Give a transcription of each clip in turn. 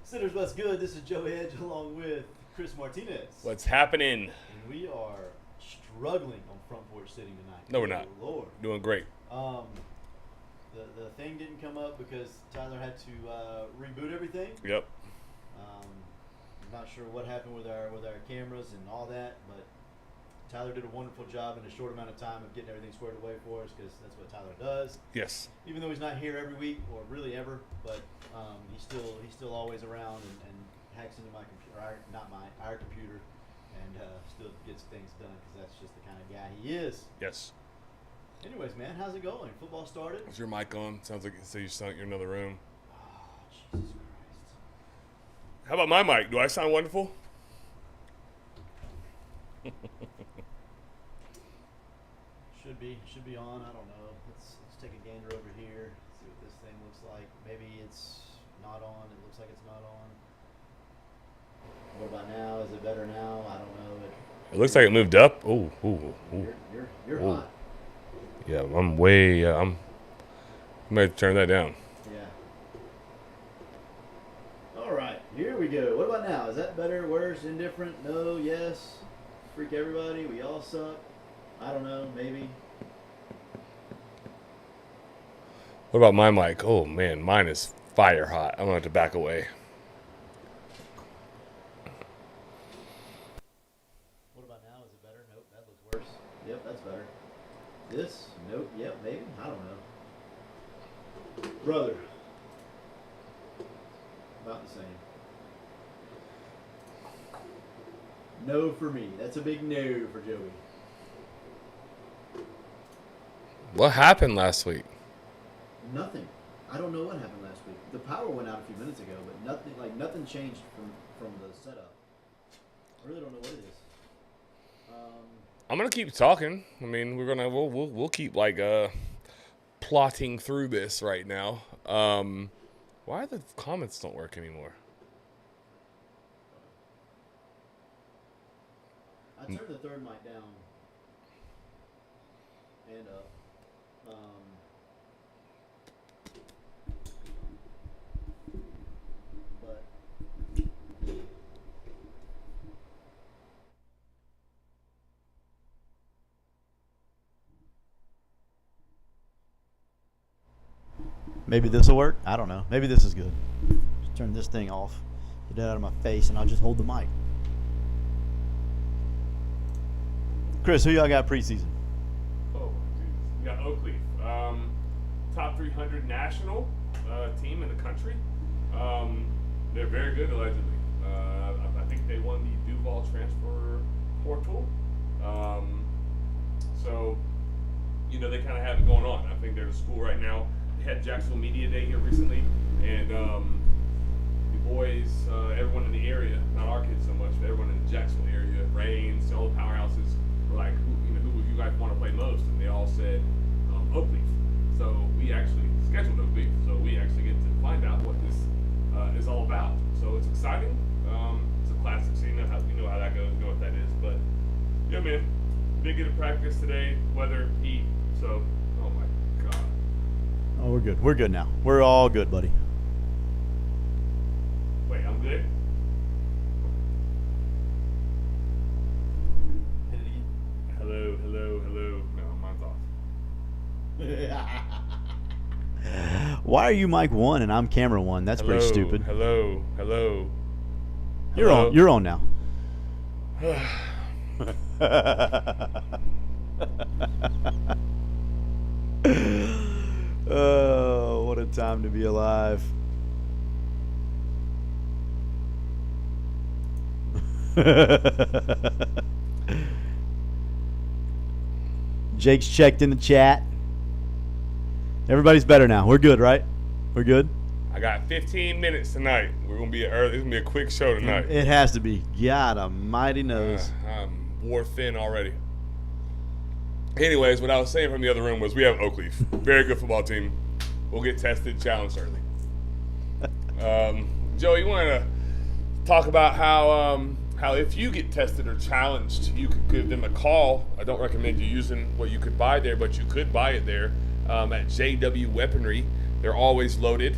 Sinners, what's good? This is Joe Edge along with Chris Martinez. What's happening? And we are struggling on front porch sitting tonight. No, we're not. Lord. Doing great. The thing didn't come up because Tyler had to reboot everything. Yep. I'm not sure what happened with our cameras and all that, but Tyler did a wonderful job in a short amount of time of getting everything squared away for us because that's what Tyler does. Yes. Even though he's not here every week or really ever, but he's still always around and hacks into my computer, our computer, and still gets things done because that's just the kind of guy he is. Yes. Anyways, man, how's it going? Football started. Is your mic on? Sounds like you sound you're in another room. Oh, Jesus Christ. How about my mic? Do I sound wonderful? Should be on. I don't know. Let's take a gander over here. See what this thing looks like. Maybe it's not on. It looks like it's not on. What about now? Is it better now? I don't know. It looks like it moved up. Ooh. You're Ooh. hot. Yeah, I'm way. I'm gonna turn that down. Yeah. All right, here we go. What about now? Is that better, worse, indifferent? No, yes. Freak everybody. We all suck. I don't know. Maybe. What about my mic? Oh man, mine is fire hot. I'm gonna have to back away. What about now? Is it better? Nope, that looks worse. Yep, that's better. This? Nope. Yep, maybe. I don't know. Brother. About the same. No for me. That's a big no for Joey. What happened last week? Nothing. I don't know what happened last week. The power went out a few minutes ago, but nothing changed from the setup. I really don't know what it is. I'm gonna keep talking. I mean, we'll keep plotting through this right now. Why the comments don't work anymore? I turned the third mic down and up. But maybe this will work. I don't know. Maybe this is good. Just turn this thing off. Get that out of my face, and I'll just hold the mic. Chris, who y'all got preseason? Oh, geez. We got Oakleaf, top 300 national team in the country. They're very good, allegedly. I think they won the Duval transfer portal. So, they kind of have it going on. I think they're in school right now. They had Jacksonville Media Day here recently, and the boys, everyone in the area, not our kids so much, but everyone in the Jacksonville area, Reigns, all the powerhouses, were like, who would you guys want to play most? And they all said Oakleaf. So we actually scheduled Oakleaf. So we actually get to find out what this is all about. So it's exciting. It's a classic, so you know how that goes, you know what that is. But yeah, man, did get a practice today. Weather, heat. So, oh my God. Oh, we're good. We're good now. We're all good, buddy. Wait, I'm good. Hit it again. Hello. No, mine's off. Why are you mic 1 and I'm camera 1? That's pretty stupid. Hello. You're on. You're on now. Oh, what a time to be alive. Jake's checked in the chat. Everybody's better now. We're good, right? We're good? I got 15 minutes tonight. We're gonna be early. It's gonna be a quick show tonight. It has to be. God almighty knows. I'm wore thin already. Anyways, what I was saying from the other room was we have Oakleaf, very good football team. We'll get tested, challenged early. Joe, you want to talk about how if you get tested or challenged, you could give them a call. I don't recommend you using what you could buy there, but you could buy it there at JW Weaponry. They're always loaded.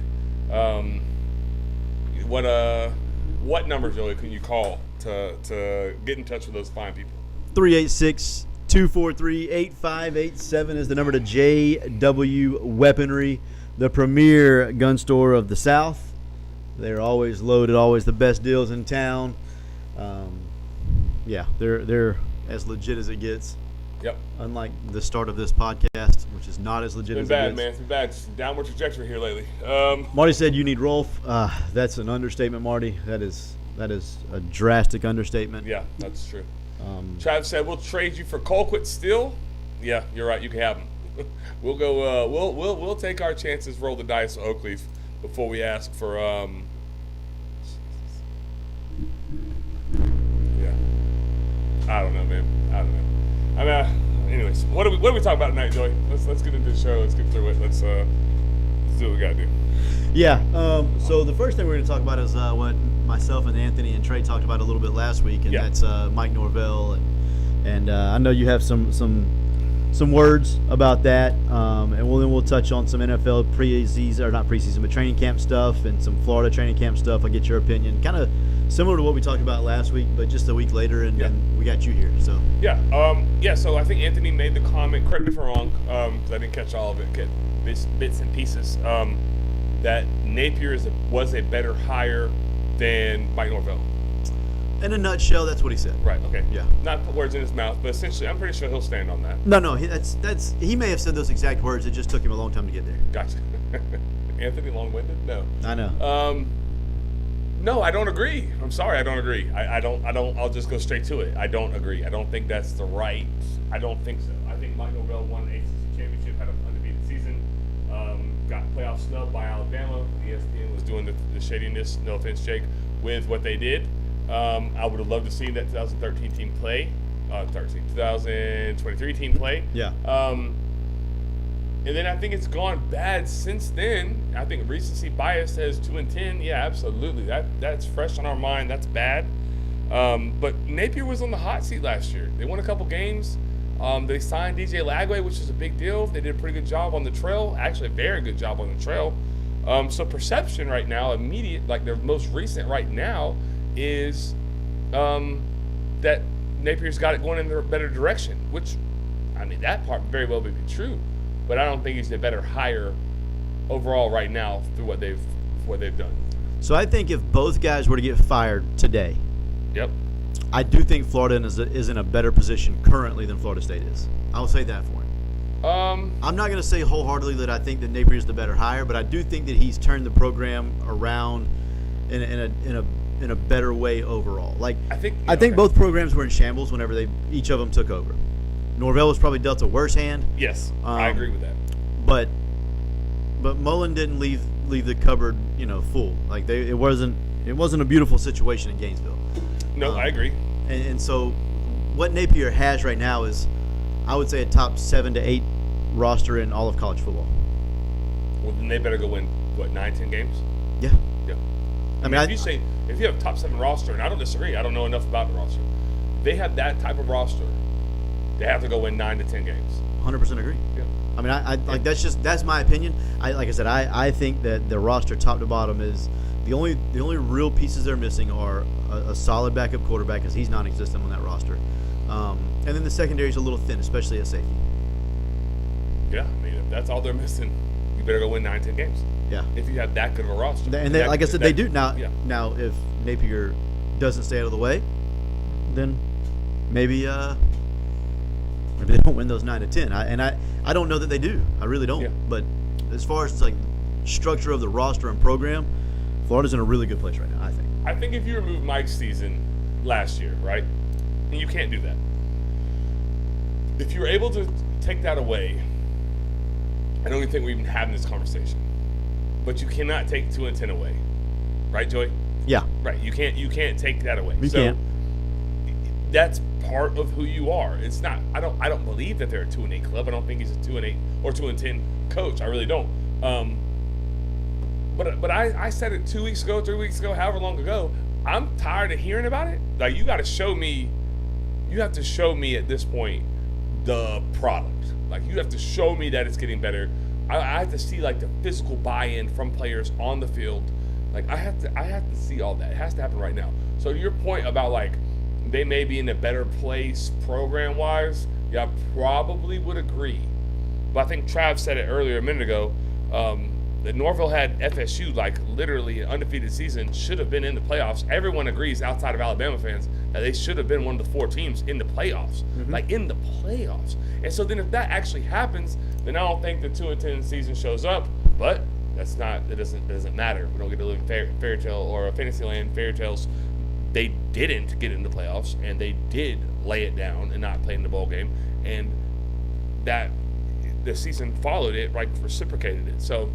What number, Joey, can you call to get in touch with those fine people? 386-243-8587 is the number to JW Weaponry, the premier gun store of the South. They're always loaded, always the best deals in town. Yeah, they're as legit as it gets. Yep. Unlike the start of this podcast, which is not as legit as it gets. Man. It's been bad. It's downward trajectory here lately. Marty said you need Rolf. That's an understatement, Marty. That is a drastic understatement. Yeah, that's true. Travis said we'll trade you for Colquitt still. Yeah, you're right. You can have him. We'll go. We'll take our chances. Roll the dice, Oakleaf, before we ask for. Yeah. I don't know, man. I don't know. I mean, anyways, what are we talking about tonight, Joey? Let's get into the show. Let's get through it. Let's do what we gotta do. Yeah. So the first thing we're going to talk about is what myself and Anthony and Trey talked about a little bit last week, and that's Mike Norvell, and I know you have some words about that, and we'll touch on some NFL preseason, but training camp stuff and some Florida training camp stuff. I'll get your opinion, kind of similar to what we talked about last week, but just a week later, and we got you here. So so I think Anthony made the comment. Correct me if I'm wrong, because I didn't catch all of it. Get bits and pieces. That Napier was a better hire than Mike Norvell. In a nutshell, that's what he said. Right. Okay. Yeah. Not put words in his mouth, but essentially, I'm pretty sure he'll stand on that. No. He may have said those exact words. It just took him a long time to get there. Gotcha. Anthony, long-winded? No. I know. No, I don't agree. I'm sorry, I don't agree. I don't. I'll just go straight to it. I don't agree. I don't think that's the right. I don't think so. I think Mike Norvell won an ACC championship, had an undefeated season. Got playoff snub by Alabama. ESPN was doing the shadiness, no offense, Jake, with what they did. I would have loved to see that 2013 team play. 2023 team play. Yeah. And then I think it's gone bad since then. I think recency bias says 2-10. Yeah, absolutely. That's fresh on our mind. That's bad. But Napier was on the hot seat last year. They won a couple games. They signed DJ Lagway, which is a big deal. They did a pretty good job on the trail. Actually, a very good job on the trail. So perception right now, immediate, like their most recent right now, is that Napier's got it going in a better direction. Which, I mean, that part very well may be true, but I don't think he's the better hire overall right now through what they've done. So I think if both guys were to get fired today, yep, I do think Florida is in a better position currently than Florida State is. I'll say that for him. I'm not going to say wholeheartedly that I think that Napier is the better hire, but I do think that he's turned the program around in a better way overall. Like I think both programs were in shambles whenever each of them took over. Norvell was probably dealt a worse hand. Yes, I agree with that. But Mullen didn't leave the cupboard, full. Like it wasn't a beautiful situation in Gainesville. No, I agree. And so what Napier has right now is, I would say, a top 7 to 8 roster in all of college football. Well, then they better go win, 9-10 games? Yeah. Yeah. I mean, if you have a top 7 roster, and I don't disagree, I don't know enough about the roster. They have that type of roster. They have to go win 9 to 10 games. 100% agree. Yeah. I mean, that's my opinion. I think that the roster top to bottom is the only real pieces they're missing are a solid backup quarterback, because he's non-existent on that roster. And then the secondary is a little thin, especially at safety. Yeah, I mean, if that's all they're missing, you better go win 9-10 games. Yeah. If you have that good of a roster. Like I said, they do. Now, if Napier doesn't stay out of the way, then maybe they don't win those 9 to 10. I don't know that they do. I really don't. Yeah. But as far as like structure of the roster and program, Florida's in a really good place right now, I think. I think if you remove Mike's season last year, right, and you can't do that. If you're able to take that away, I don't even think we're even having this conversation. But you cannot take 2-10 away, right, Joey? Yeah. Right. You can't take that away. You can't. That's part of who you are. It's not. I don't believe that they're a 2-8 club. I don't think he's a 2-8 or 2-10 coach. I really don't. But I said it 2 weeks ago, 3 weeks ago, however long ago. I'm tired of hearing about it. Like, you got to show me. You have to show me at this point the product. Like, you have to show me that it's getting better I have to see like the physical buy-in from players on the field. Like I have to see all that. It has to happen right now. So to your point about like they may be in a better place program-wise, yeah, I probably would agree. But I think Trav said it earlier a minute ago. That Norvell had FSU like literally an undefeated season, should have been in the playoffs. Everyone agrees outside of Alabama fans that they should have been one of the 4 teams in the playoffs, like in the playoffs. And so then if that actually happens, then I don't think the 2-10 season shows up. But it doesn't matter. We don't get to live in fairy tale or a fantasy land fairy tales. They didn't get in the playoffs, and they did lay it down and not play in the bowl game, and that the season followed it, like reciprocated it. So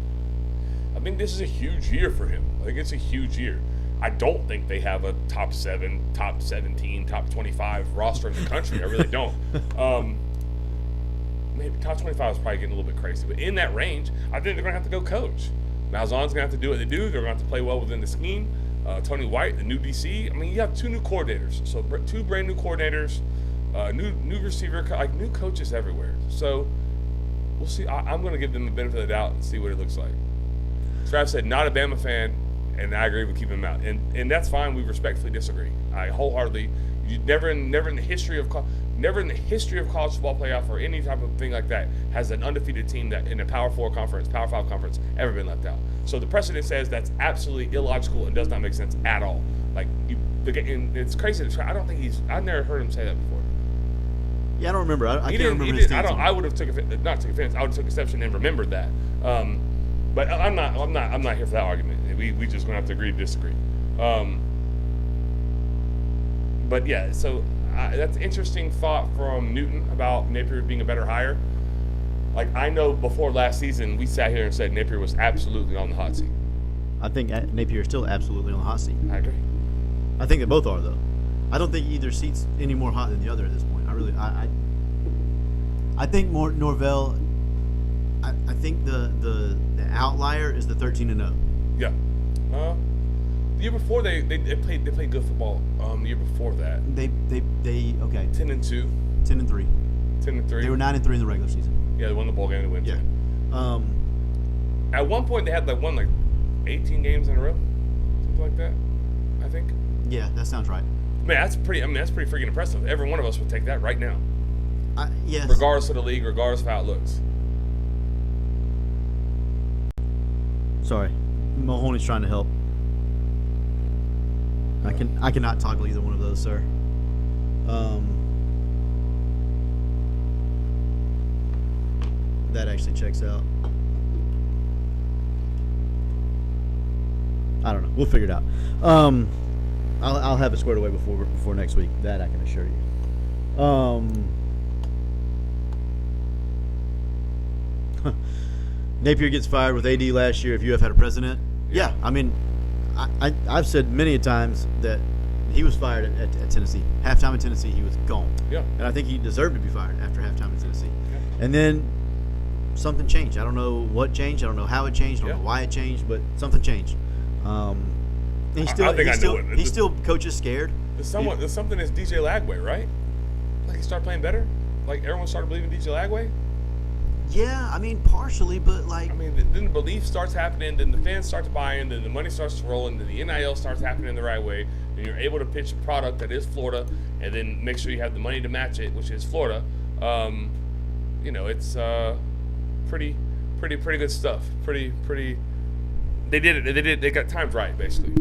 I think this is a huge year for him. I think it's a huge year. I don't think they have a top 7, top 17, top 25 roster in the country. I really don't. Maybe top 25 is probably getting a little bit crazy. But in that range, I think they're going to have to go coach. Malzahn's going to have to do what they do. They're going to have to play well within the scheme. Tony White, the new DC. I mean, you have 2 new coordinators. So 2 brand new coordinators, new receiver, like new coaches everywhere. So we'll see. I'm going to give them the benefit of the doubt and see what it looks like. Trav said, not a Bama fan, and I agree with keeping him out. And that's fine. We respectfully disagree. I wholeheartedly. Never in the history of college football playoff or any type of thing like that has an undefeated team that in a Power 4 conference, Power 5 conference ever been left out. So the precedent says that's absolutely illogical and does not make sense at all. Like and it's crazy to try. I've never heard him say that before. Yeah, I don't remember. I can't remember his stance. I would have took offense. I would have took exception and remembered that. But I'm not here for that argument. We just gonna have to agree to disagree. But yeah, so that's an interesting thought from Newton about Napier being a better hire. Like I know before last season we sat here and said Napier was absolutely on the hot seat. I think Napier is still absolutely on the hot seat. I agree. I think they both are though. I don't think either seat's any more hot than the other at this point. I think more Norvell. I think the outlier is the 13-0. Yeah. The year before they played good football. The year before that they okay 10-2, 10-3, 10-3. They were 9-3 in the regular season. Yeah, they won the bowl game. They win. Yeah. At one point they had won 18 games in a row, something like that. I think. Yeah, that sounds right. Man, that's pretty freaking impressive. Every one of us would take that right now. Yes. Regardless of the league, regardless of how it looks. Sorry, Mahoney's trying to help. I cannot toggle either one of those, sir. That actually checks out. I don't know. We'll figure it out. I'll have it squared away before next week. That I can assure you. Napier gets fired with AD last year if UF had a president. Yeah, I mean, I've said many a times that he was fired at Tennessee. Halftime in Tennessee, he was gone. Yeah. And I think he deserved to be fired after halftime in Tennessee. Yeah. And then something changed. I don't know what changed. I don't know how it changed. I don't know why it changed, but something changed. He still coaches scared. There's something that's DJ Lagway, right? Like he started playing better? Like everyone started believing DJ Lagway? Yeah, I mean, partially, but then the belief starts happening, then the fans start to buy in, then the money starts to roll, and then the NIL starts happening the right way, and you're able to pitch a product that is Florida, and then make sure you have the money to match it, which is Florida. It's pretty good stuff. Pretty. They did it. They got timed right, basically.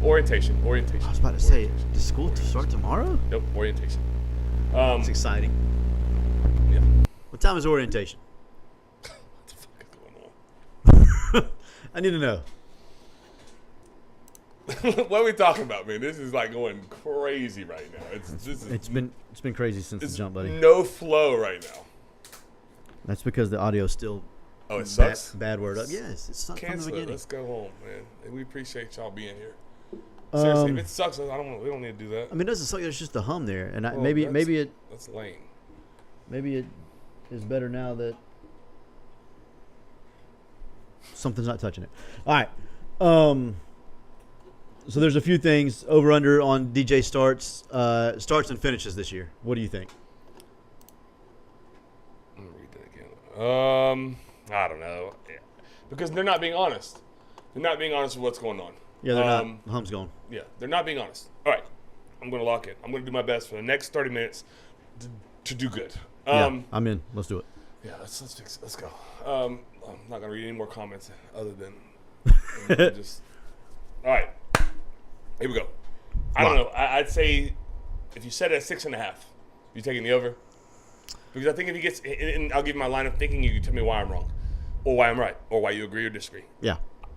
Orientation. I was about to say, does school start tomorrow? Nope, orientation. It's exciting. Yeah. What time is orientation? What the fuck is going on? I need to know. What are we talking about, man? This is like going crazy right now. It's been crazy since the jump, buddy. No flow right now. That's because the audio still. Oh, it sucks. Bad word up. Yes, it sucks from the beginning. Let's go home, man. And we appreciate y'all being here. Seriously, if it sucks, we don't need to do that. I mean, it doesn't suck. There's just a hum there, and that's lame. Maybe it is better now that something's not touching it. All right. So there's a few things over under on DJ starts and finishes this year. What do you think? I'm gonna read that again. I don't know. Because they're not being honest. They're not being honest with what's going on. Yeah, they're not. Mahomes gone. Yeah, they're not being honest. All right, I'm going to lock in. I'm going to do my best for the next 30 minutes to do good. Yeah, I'm in. Let's do it. Yeah, let's fix it. Let's go. I'm not going to read any more comments other than just. All right, here we go. I don't know. I'd say if you set it at 6.5, you taking the over? Because I think if he gets, and I'll give you my line of thinking, you can tell me why I'm wrong, or why I'm right, or why you agree or disagree. Yeah.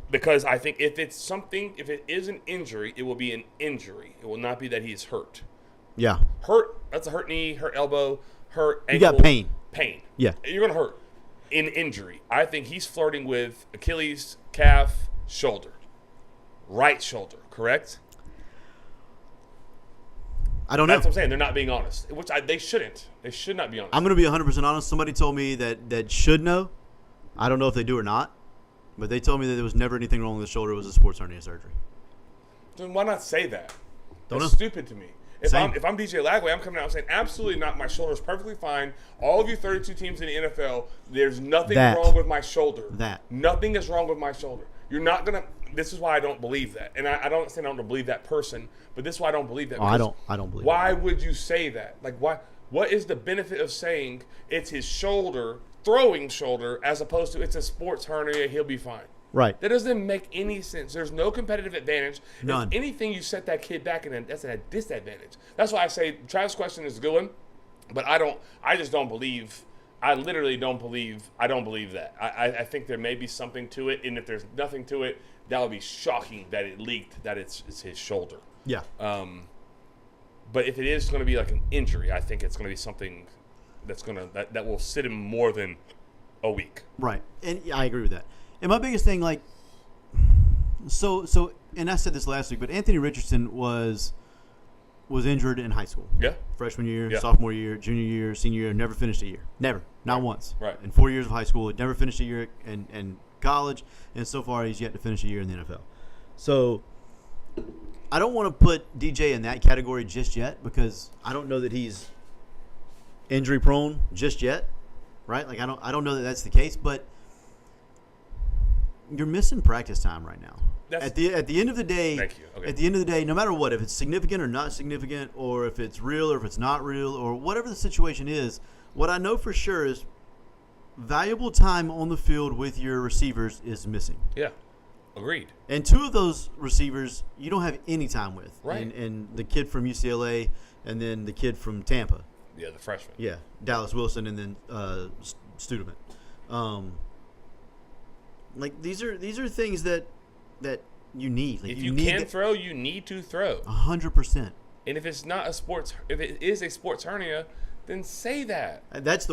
Because I think if it is an injury, it will be an injury. It will not be that he is hurt. Yeah. Hurt, that's a hurt knee, hurt elbow, hurt ankle. You got pain. Pain. Yeah. You're going to hurt. In injury, I think he's flirting with Achilles, calf, shoulder. Right shoulder, correct? I don't know. That's what I'm saying. They're not being honest, which they shouldn't. They should not be honest. I'm going to be 100% honest. Somebody told me that should know. I don't know if they do or not, but they told me that there was never anything wrong with the shoulder. It was a sports hernia surgery. Then why not say that? Don't That's know. stupid to me. If I'm DJ Lagway, I'm coming out and saying, absolutely not. My shoulder's perfectly fine. All of you 32 teams in the NFL, there's nothing wrong with my shoulder. Nothing is wrong with my shoulder. You're not going to – this is why I don't believe that. And I don't say I don't believe that person, but this is why I don't believe that. I don't believe why would you say that? Like, why? What is the benefit of saying it's his shoulder, throwing shoulder, as opposed to it's a sports hernia, he'll be fine? Right. That doesn't make any sense. There's no competitive advantage. None. If anything, you set that kid back, and that's a disadvantage. That's why I say Travis' question is a good one, but I just don't believe. I literally don't believe. I don't believe that. I think there may be something to it, and if there's nothing to it, that would be shocking that it leaked that it's his shoulder. Yeah. But if it is going to be like an injury, I think it's going to be something that will sit him more than a week. Right, and I agree with that. And my biggest thing, like, so, and I said this last week, but Anthony Richardson was injured in high school. Yeah. Freshman year, Yeah. sophomore year, junior year, senior year, never finished a year. Never. Not once. Right. In 4 years of high school, never finished a year in college, and so far he's yet to finish a year in the NFL. So I don't want to put DJ in that category just yet because I don't know that he's injury prone just yet, right? Like I don't know that that's the case, but you're missing practice time right now. At the end of the day, Thank you. Okay. At the end of the day, no matter what, if it's significant or not significant, or if it's real or if it's not real, or whatever the situation is, what I know for sure is valuable time on the field with your receivers is missing. Yeah. Agreed. And two of those receivers you don't have any time with. Right. And the kid from UCLA and then the kid from Tampa. Yeah, the freshman. Yeah, Dallas Wilson and then Studeman. Like these are things that you need. Like if you can throw, you need to throw. 100%. And if it's not if it is a sports hernia, then say that. That's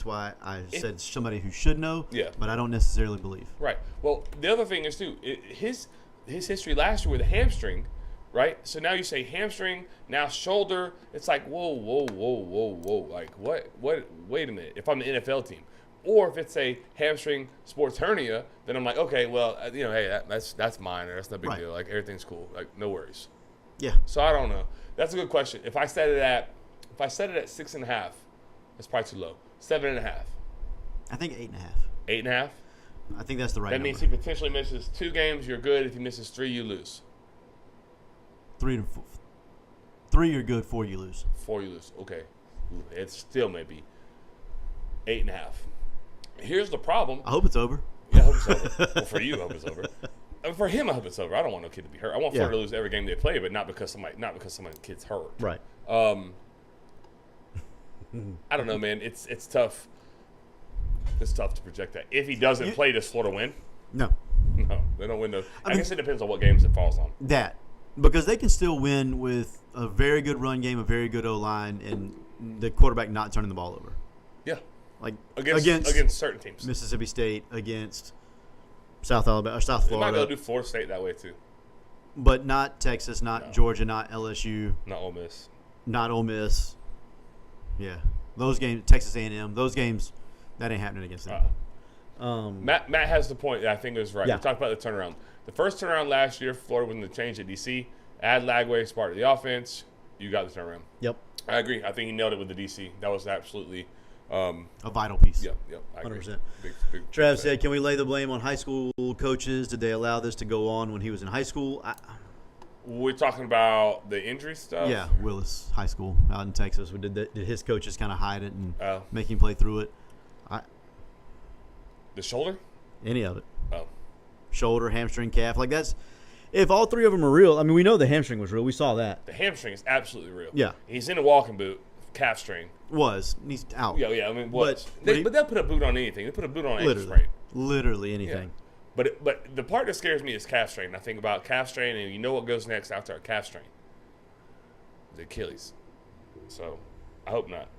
why I said somebody who should know. Yeah. But I don't necessarily believe. Right. Well, the other thing is too his history last year with a hamstring, right? So now you say hamstring, now shoulder. It's like whoa. Like what? Wait a minute. If I'm the NFL team. Or if it's a hamstring sports hernia, then I'm like, okay, well, hey, that's minor. That's no big deal. Like everything's cool. Like no worries. Yeah. So I don't know. That's a good question. If I set it at 6.5, that's probably too low. 7.5. I think 8.5. 8.5. I think that's the right That number. means he potentially misses 2 games. You're good. If he misses 3, you lose. 3 to 4. 3 you're good. 4 you lose. 4 you lose. Okay. Ooh, it still may be 8.5. Here's the problem. I hope it's over. Yeah, I hope it's over. Well, for you, I hope it's over. For him, I hope it's over. I don't want no kid to be hurt. I want Florida to lose every game they play, but not because some kid's hurt. Right. I don't know, man. It's tough. It's tough to project that. If he doesn't play, does Florida win? No. No, they don't win those. I guess it depends on what games it falls on. Because they can still win with a very good run game, a very good O-line, and the quarterback not turning the ball over. Yeah. Like against certain teams. Mississippi State, against South Alabama or South Florida. They might go do Florida State that way too. But not Texas, not Georgia, not LSU. Not Ole Miss. Not Ole Miss. Yeah. Those games, Texas A&M, those games, that ain't happening against them. Matt has the point that I think is right. Yeah. We talked about the turnaround. The first turnaround last year, Florida when they changed at DC, add Lagway as part of the offense, you got the turnaround. Yep. I agree. I think he nailed it with the DC. That was absolutely A vital piece. Yep. I agree. 100%. Big Trav fan. said, "Can we lay the blame on high school coaches? Did they allow this to go on when he was in high school?" We're talking about the injury stuff. Yeah, Willis High School out in Texas. Did his coaches kind of hide it and Oh. make him play through it? The shoulder. Any of it? Oh. Shoulder, hamstring, calf. Like that's if all three of them are real. I mean, we know the hamstring was real. We saw that. The hamstring is absolutely real. Yeah. He's in a walking boot, calf strain. He's out. Yeah. I mean, what? But But they'll put a boot on anything. They put a boot on an ankle literally, sprain. literally anything. Yeah. But the part that scares me is calf strain. I think about calf strain, and you know what goes next after a calf strain? The Achilles. So, I hope not.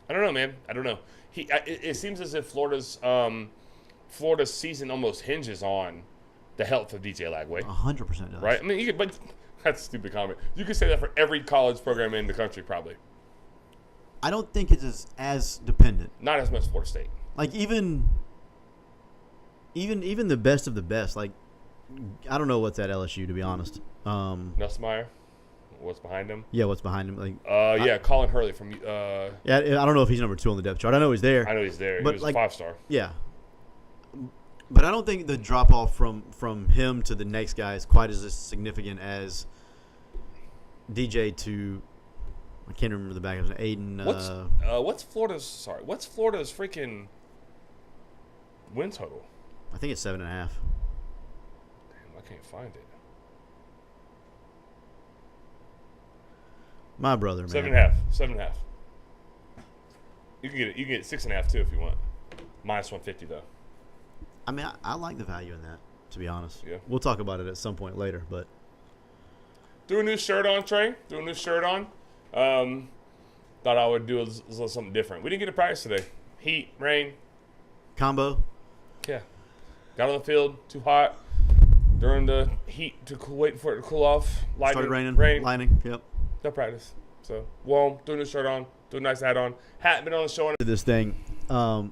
I don't know, man. I don't know. It seems as if Florida's season almost hinges on the health of DJ Lagway, 100% does. right? I mean, but that's a stupid comment. You could say that for every college program in the country, probably. I don't think it's as dependent. Not as much Florida State. Like even the best of the best. Like I don't know what's at LSU, to be honest. Nussmeier, what's behind him? Yeah, what's behind him? Like Colin Hurley from. yeah, I don't know if he's number 2 on the depth chart. I know he's there. I know he's there. But He was like, a 5-star. Yeah, but I don't think the drop off from him to the next guy is quite as significant as DJ to. I can't remember the backup. Aiden. What's Florida's freaking win total? I think it's 7.5. Damn, I can't find it. My brother, man. 7.5. You can get it. You can get 6.5 too if you want. Minus 150 though. I mean, I like the value in that, to be honest. Yeah. We'll talk about it at some point later, but Threw a new shirt on, Trey. Threw a new shirt on. Thought I would do a little something different. We didn't get to practice today. Heat, rain. combo. Yeah. Got on the field, too hot. During the heat, waiting for it to cool off. Started raining. Rain. Lightning. Yep. No practice. So, warm, threw a new shirt on, threw a nice hat on. Hat been on the show. To this thing,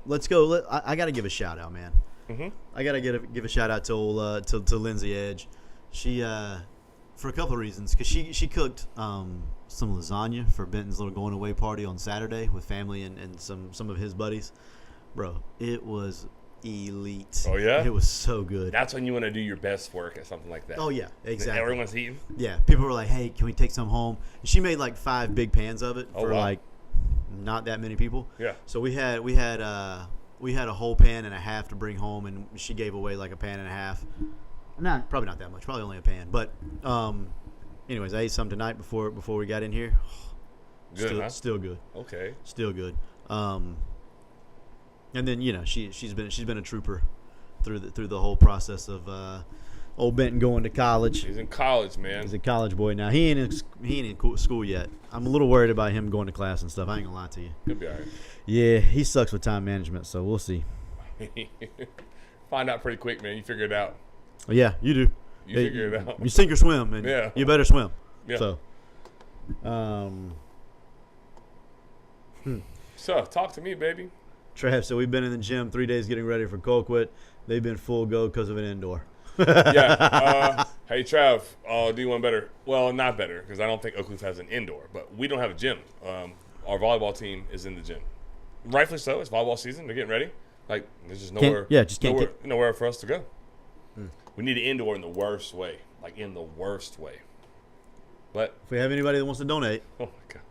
let's go. I got to give a shout out, man. Mm-hmm. I got to give a shout out to to Lindsay Edge. She for a couple of reasons, because she cooked some lasagna for Benton's little going away party on Saturday with family and some of his buddies. Bro, it was elite. Oh, yeah? It was so good. That's when you want to do your best work at something like that. Oh yeah, exactly. Everyone's eating. Yeah, people were like, "Hey, can we take some home?" And she made like 5 big pans of it Oh, for wow. like not that many people. Yeah. So we had a whole pan and a half to bring home, and she gave away like a pan and a half. Probably not that much. Probably only a pan. But anyways, I ate some tonight before we got in here. Good, huh? Still good. Okay. Still good. And then she's been a trooper through the whole process of old Benton going to college. He's in college, man. He's a college boy now. He ain't in school yet. I'm a little worried about him going to class and stuff. I ain't gonna lie to you. He'll be all right. Yeah, he sucks with time management, so we'll see. Find out pretty quick, man. You figure it out. Yeah, you do. You figure it out. You sink or swim, and Yeah. you better swim. Yeah. So, So, talk to me, baby. Trav, so we've been in the gym 3 days getting ready for Colquitt. They've been full go because of an indoor. Yeah. Hey, Trav, do you want better? Well, not better, because I don't think Oak Cliff has an indoor, but we don't have a gym. Our volleyball team is in the gym. Rightfully so. It's volleyball season. They're getting ready. Like, there's just nowhere. Nowhere for us to go. We need an indoor in the worst way. Like, in the worst way. But, If we have anybody that wants to donate, oh, my God.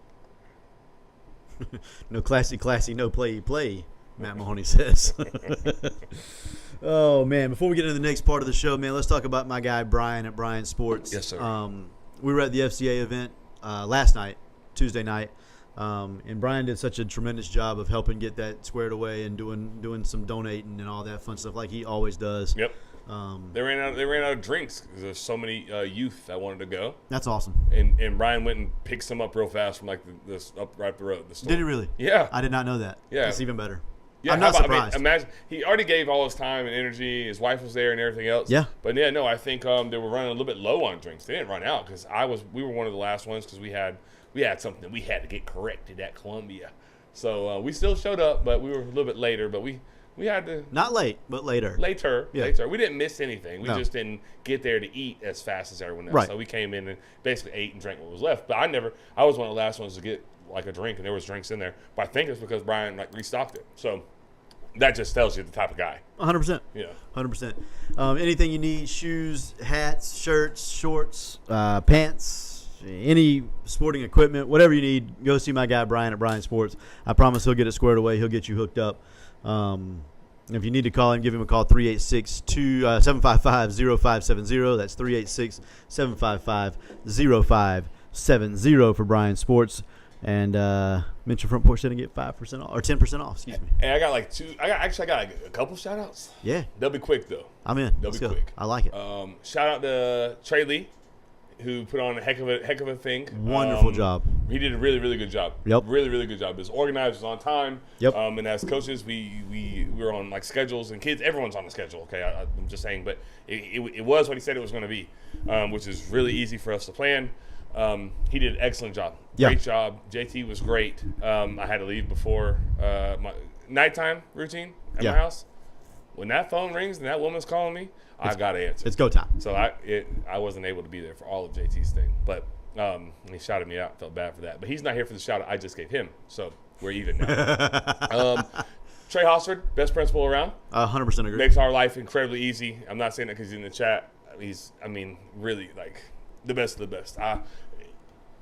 no classy, no play, Matt Mahoney says. Oh, man. Before we get into the next part of the show, man, let's talk about my guy, Brian, at Brian Sports. Yes, sir. We were at the FCA event last night, Tuesday night, and Brian did such a tremendous job of helping get that squared away and doing some donating and all that fun stuff like he always does. Yep. They ran out of drinks because there's so many youth that wanted to go. That's awesome. And Brian went and picked some up real fast from like this up right up the road. The store. Did he really? Yeah. I did not know that. Yeah. That's even better. Yeah, I'm not surprised. Imagine he already gave all his time and energy. His wife was there and everything else. Yeah. But yeah, no, I think they were running a little bit low on drinks. They didn't run out because we were one of the last ones because we had something that we had to get corrected at Columbia. So we still showed up, but we were a little bit later. But we We had to Not late, but later. later. We didn't miss anything. We No. just didn't get there to eat as fast as everyone else. Right. So we came in and basically ate and drank what was left. But I was one of the last ones to get like a drink, and there was drinks in there. But I think it's because Brian like restocked it. So that just tells you the type of guy. 100%. Yeah. 100%. Anything you need, shoes, hats, shirts, shorts, pants, any sporting equipment, whatever you need, go see my guy Brian at Brian Sports. I promise he'll get it squared away. He'll get you hooked up. If you need to call him, give him a call, 386-755-0570. That's 386-755-0570 for Brian Sports. And mention Front Porch Setting, get 5% off, or 10% off, excuse me. And I got like a couple shout outs. Yeah. They'll be quick though. I'm in. They'll Let's be go. quick. I like it. Shout out to Trey Lee, who put on a heck of a thing. Wonderful job. He did a really, really good job. Yep. Really, really good job. It was organized, it was on time. Yep. And as coaches, we were on like schedules, and kids, everyone's on the schedule. Okay, I'm just saying, but it was what he said it was going to be, which is really easy for us to plan. He did an excellent job. Yeah. Great job. JT was great. I had to leave before my nighttime routine at my house. When that phone rings and that woman's calling me, I got to answer. It's go time. So I wasn't able to be there for all of JT's thing, but he shouted me out. Felt bad for that, but he's not here for the shout out I just gave him, so we're even now. Trey Hosford, best principal around. 100% agree. Makes our life incredibly easy. I'm not saying that because he's in the chat. He's really like the best of the best.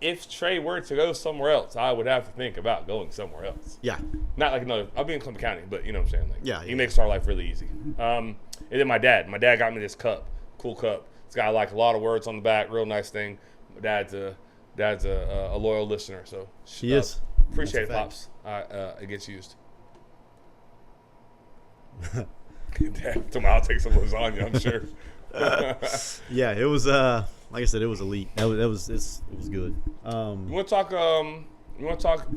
If Trey were to go somewhere else, I would have to think about going somewhere else. Yeah. Not like another. I'll be in Clinton County, but you know what I'm saying. Like, Yeah, he yeah. makes our life really easy. And then my dad got me this cup, cool cup. It's got like a lot of words on the back, real nice thing. My dad's a loyal listener, so He is. Appreciate it, That's pops. It gets used. Damn, tomorrow I'll take some lasagna, I'm sure. Yeah, it was like I said, it was elite. It was good. You want to talk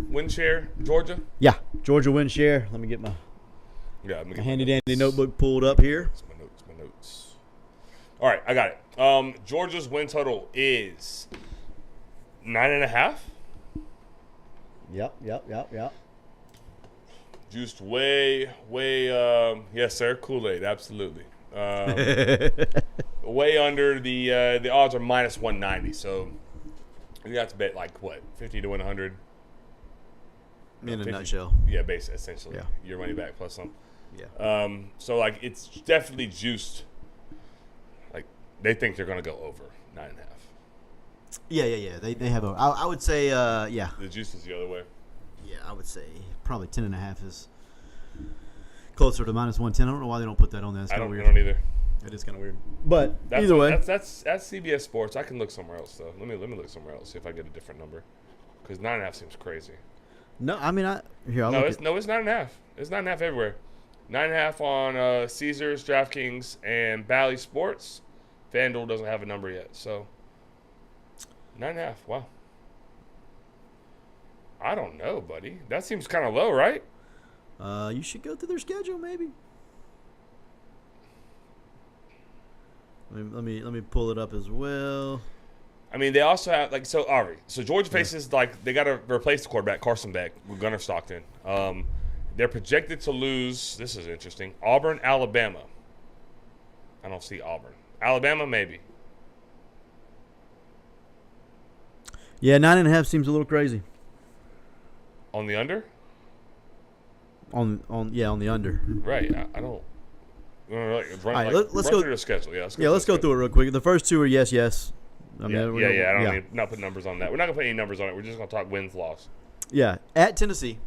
wind share, Georgia? Yeah, Georgia win share. Let me get my Yeah, handy dandy notebook pulled up here. My notes. All right, I got it. Georgia's win total is 9.5. Yep. Juiced way, yes, sir, Kool-Aid, absolutely. Way under the odds are minus 190, so you have to bet like what, 50 to 100. In a 50, nutshell. Yeah, essentially. Yeah. Your money back plus some. Yeah. So like it's definitely juiced. Like they think they're gonna go over 9.5. Yeah. They have I would say yeah. The juice is the other way. Yeah, I would say probably 10.5 is closer to minus 110. I don't know why they don't put that on there. That's I kind of don't weird. either. It is kind of weird. But That's either way, that's CBS Sports. I can look somewhere else though. Let me look somewhere else see if I get a different number. Because 9.5 seems crazy. no, I mean I'll No, look it's 9.5. It's 9.5 everywhere. 9.5 on Caesars, DraftKings, and Bally Sports. FanDuel doesn't have a number yet, so 9.5. Wow. I don't know, buddy. That seems kind of low, right? you should go through their schedule maybe. Let me pull it up as well. I mean, they also have like so. Ari, so Georgia faces like they got to replace the quarterback Carson Beck with Gunnar Stockton. They're projected to lose. This is interesting. Auburn, Alabama. I don't see Auburn. Alabama, maybe. Yeah, 9.5 seems a little crazy. On the under? On the under. Right. I don't. Run let's go through the schedule. Yeah. Let's go through it real quick. The first two are yes. I don't need not put numbers on that. We're not gonna put any numbers on it. We're just gonna talk wins, loss. Yeah, at Tennessee,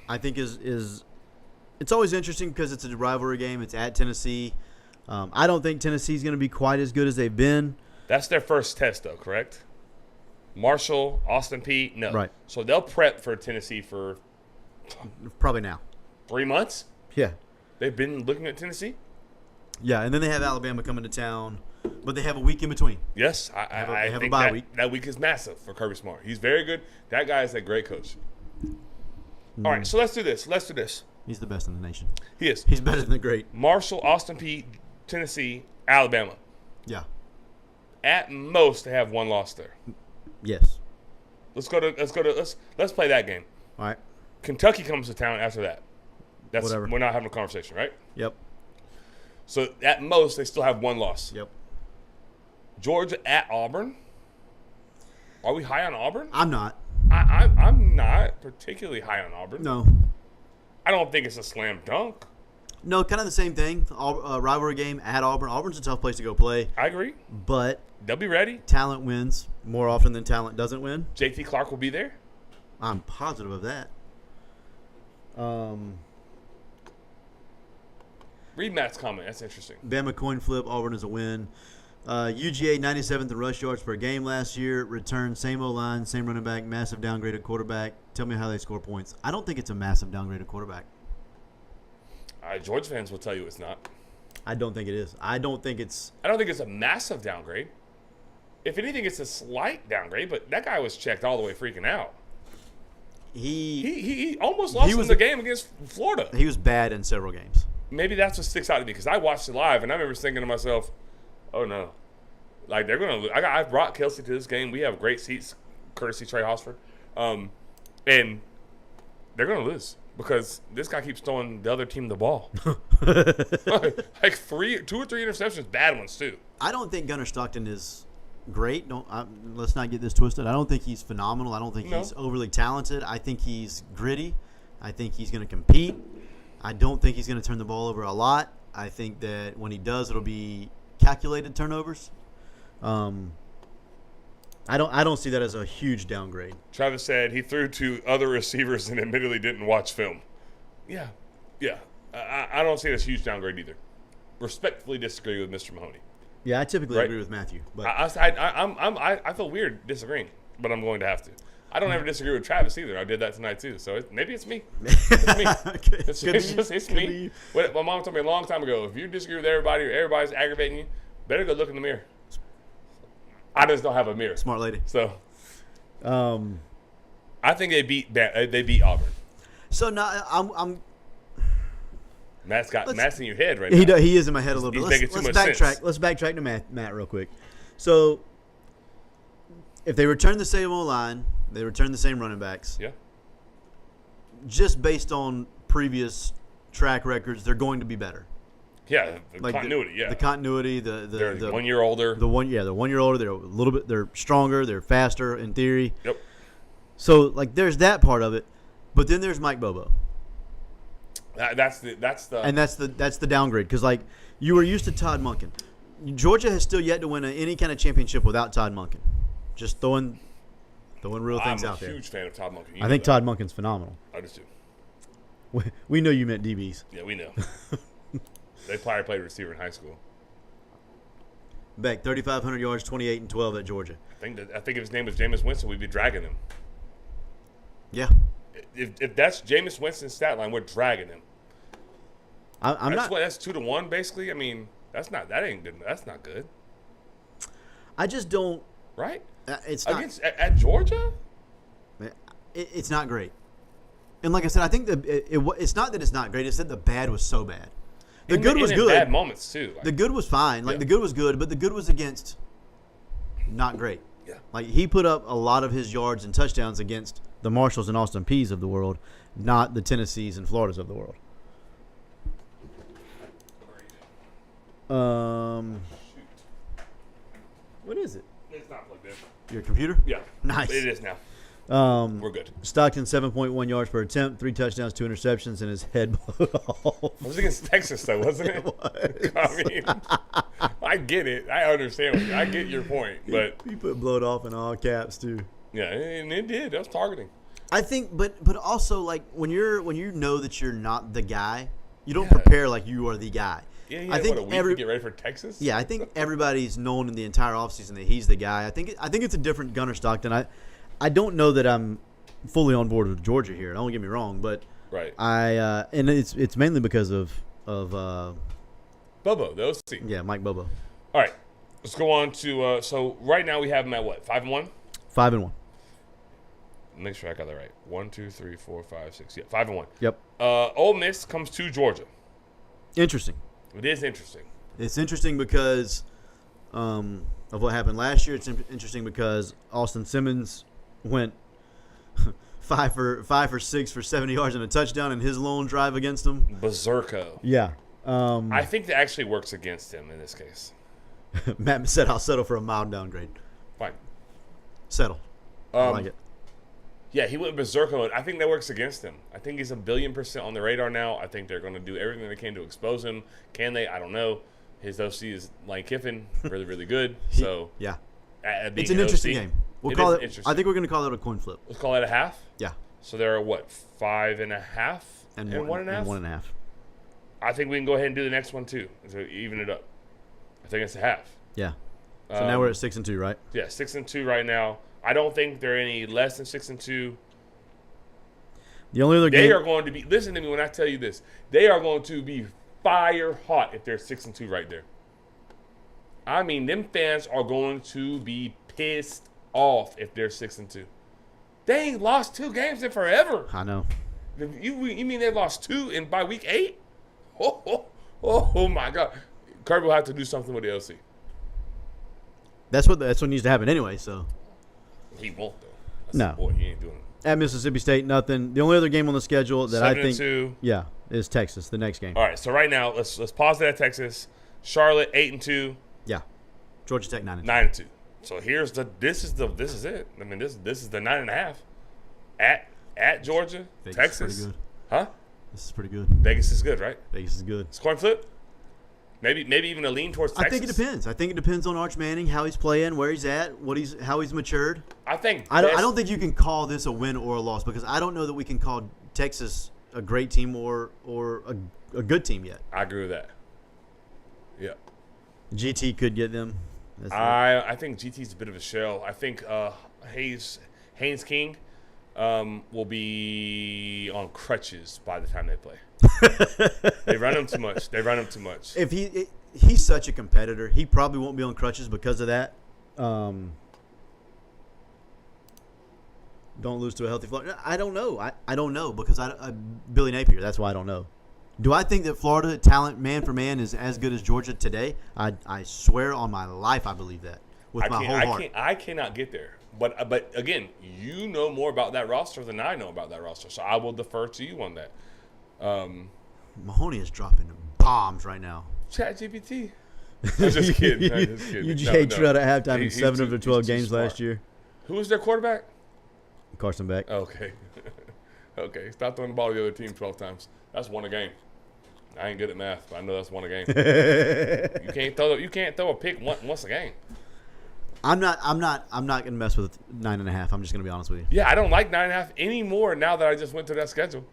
I think is it's always interesting because it's a rivalry game. It's at Tennessee. I don't think Tennessee's going to be quite as good as they've been. That's their first test, though, correct? Marshall, Austin Peay, no. Right. So they'll prep for Tennessee for Probably now. 3 months. Yeah. They've been looking at Tennessee. Yeah, and then they have Alabama coming to town, but they have a week in between. Yes, I have a think bye week. that week is massive for Kirby Smart. He's very good. That guy is a great coach. All right, so let's do this. He's the best in the nation. He is. He's better than the great. Marshall, Austin Peay, Tennessee, Alabama. Yeah. At most, they have one loss there. Yes. Let's play that game. All right. Kentucky comes to town after that. whatever. We're not having a conversation, right? Yep. So at most, they still have one loss. Yep. Georgia at Auburn. Are we high on Auburn? I'm not. I'm not particularly high on Auburn. No. I don't think it's a slam dunk. No, kind of the same thing. Rivalry game at Auburn. Auburn's a tough place to go play, I agree. but They'll be ready. talent wins more often than talent doesn't win. JT Clark will be there. I'm positive of that. Read Matt's comment. That's interesting. Bama coin flip. Auburn is a win. UGA 97th in rush yards per game last year. Return, same O-line, same running back, massive downgraded quarterback. Tell me how they score points. I don't think it's a massive downgraded quarterback. Georgia fans will tell you it's not. I don't think it is. I don't think it's a massive downgrade. If anything, it's a slight downgrade, but that guy was checked all the way freaking out. He almost lost in the game against Florida. He was bad in several games. Maybe that's what sticks out to me because I watched it live and I remember thinking to myself, oh no. Like they're going to lose. I brought Kelsey to this game. We have great seats, courtesy Trey Hosford. And they're going to lose because this guy keeps throwing the other team the ball. like 2 or 3 interceptions, bad ones too. I don't think Gunnar Stockton is great. Let's not get this twisted. I don't think he's phenomenal. I don't think he's overly talented. I think he's gritty. I think he's going to compete. I don't think he's going to turn the ball over a lot. I think that when he does, it'll be calculated turnovers. I don't see that as a huge downgrade. Travis said he threw to other receivers and admittedly didn't watch film. Yeah. I don't see it as a huge downgrade either. Respectfully disagree with Mr. Mahoney. Yeah, I typically agree with Matthew. But I feel weird disagreeing, but I'm going to have to. I don't ever disagree with Travis either. I did that tonight too. So maybe it's me. It's me. It's me. My mom told me a long time ago, if you disagree with everybody or everybody's aggravating you, better go look in the mirror. I just don't have a mirror. Smart lady. So, I think they beat Auburn. So now I'm. Matt's in your head right now. He is in my head a little bit. Let's backtrack. sense. Let's backtrack to Matt real quick. So, if they return the same O-line, they return the same running backs. Yeah. Just based on previous track records, they're going to be better. Yeah, the continuity. The continuity. They're 1 year older. They're 1 year older. They're a little bit. They're stronger. They're faster in theory. Yep. So there's that part of it, but then there's Mike Bobo. That's the downgrade because you were used to Todd Monken. Georgia has still yet to win any kind of championship without Todd Monken. Just throwing real things out there. I'm a huge fan of Todd Monken. I think Todd Monken's phenomenal. I just do. We know you meant DBs. Yeah, we know. They probably played receiver in high school. Beck, 3,500 yards, 28 and 12 at Georgia. I think if his name was Jameis Winston, we'd be dragging him. Yeah. If that's Jameis Winston's stat line, we're dragging him. That's 2-1 basically. I mean, that's not good. That's not good. I just don't. Right? It's not at Georgia. It's not great. And like I said, I think it's not that it's not great. It's that the bad was so bad. The good was good. Bad moments too. The good was fine. The good was good, but the good was against not great. Yeah. He put up a lot of his yards and touchdowns against the Marshalls and Austin Peay's of the world, not the Tennessees and Floridas of the world. What is it? It's not plugged in. Your computer? Yeah. Nice. It is now. We're good. Stockton, 7.1 yards per attempt, 3 touchdowns, 2 interceptions, and his head blew off. It was against Texas, though, wasn't it? It was. I mean, I get it. I understand. I get your point, but he put "blowed off" in all caps too. Yeah, and it did. That was targeting. I think, but also when you know that you're not the guy, you don't prepare like you are the guy. Yeah. I think a week to get ready for Texas. Yeah, I think everybody's known in the entire offseason that he's the guy. I think it's a different Gunnar Stockton. I don't know that I'm fully on board with Georgia here. Don't get me wrong, but right. And it's mainly because of Bobo, the OC. Yeah, Mike Bobo. All right, let's go on to so right now we have him at what, 5-1? 5-1. Make sure I got that right. 1, 2, 3, 4, 5, 6. Yeah, 5-1. Yep. Ole Miss comes to Georgia. Interesting. It is interesting. It's interesting because of what happened last year. It's interesting because Austin Simmons went 5 for 6 for 70 yards and a touchdown in his lone drive against them. Berserko. Yeah. I think that actually works against him in this case. Matt said, "I'll settle for a mild downgrade." Fine. Settle. I like it. Yeah, he went berserko. I think that works against him. I think he's 1,000,000,000% on the radar now. I think they're going to do everything they can to expose him. Can they? I don't know. His OC is Lane Kiffin, really, really good. So Yeah. being It's an interesting OC, game. We'll it call is it. interesting. I think we're going to call it a coin flip. Let's call it a half. Yeah. So there are what, 5.5 And one and a half. And 1.5. I think we can go ahead and do the next one too to even it up. I think it's a half. Yeah. So now we're at 6-2, right? Yeah, 6-2 right now. I don't think they're any less than 6-2. The only other They game. are going to be. Listen to me when I tell you this. They are going to be fire hot if they're 6-2 right there. I mean, them fans are going to be pissed off if they're 6-2. They ain't lost 2 games in forever. I know. You mean they lost 2 in by week 8? Oh my God! Kirby will have to do something with the LC. That's what needs to happen anyway. So He won't though. That's No. Boy, he ain't doing it. at Mississippi State, nothing. The only other game on the schedule that I think, 7-2. yeah, is Texas. The next game. All right, so right now let's pause it at Texas. Charlotte 8-2, Yeah. Georgia Tech 9-2. 9-2. So here's this is it. I mean this is the 9.5 at Georgia, Vegas is Texas. pretty good. Huh? This is pretty good. Vegas is good, right? Vegas is good. It's coin flip. Maybe even a lean towards Texas. I think it depends. I think it depends on Arch Manning, how he's playing, where he's at, how he's matured. I I don't think you can call this a win or a loss because I don't know that we can call Texas a great team or a good team yet. I agree with that. Yeah. GT could get them. I think GT's a bit of a shell. I think Haynes King will be on crutches by the time they play. They run him too much. If he's such a competitor, he probably won't be on crutches because of that. Don't lose to a healthy Florida. I don't know. I don't know because Billy Napier. That's why I don't know. Do I think that Florida talent man for man is as good as Georgia today? I swear on my life I believe that with my whole heart. I cannot get there. But again, you know more about that roster than I know about that roster, so I will defer to you on that. Mahoney is dropping bombs right now. ChatGPT. I'm just kidding. UGA Trout at halftime in He's 7 of too- the 12 he's too games smart. last year. Who was their quarterback? Carson Beck. Okay. Okay. Stop throwing the ball to the other team 12 times. That's one a game. I ain't good at math, but I know that's one a game. You can't throw a pick once a game. I'm not gonna mess with 9.5. I'm just gonna be honest with you. Yeah, I don't like 9.5 anymore now that I just went to that schedule.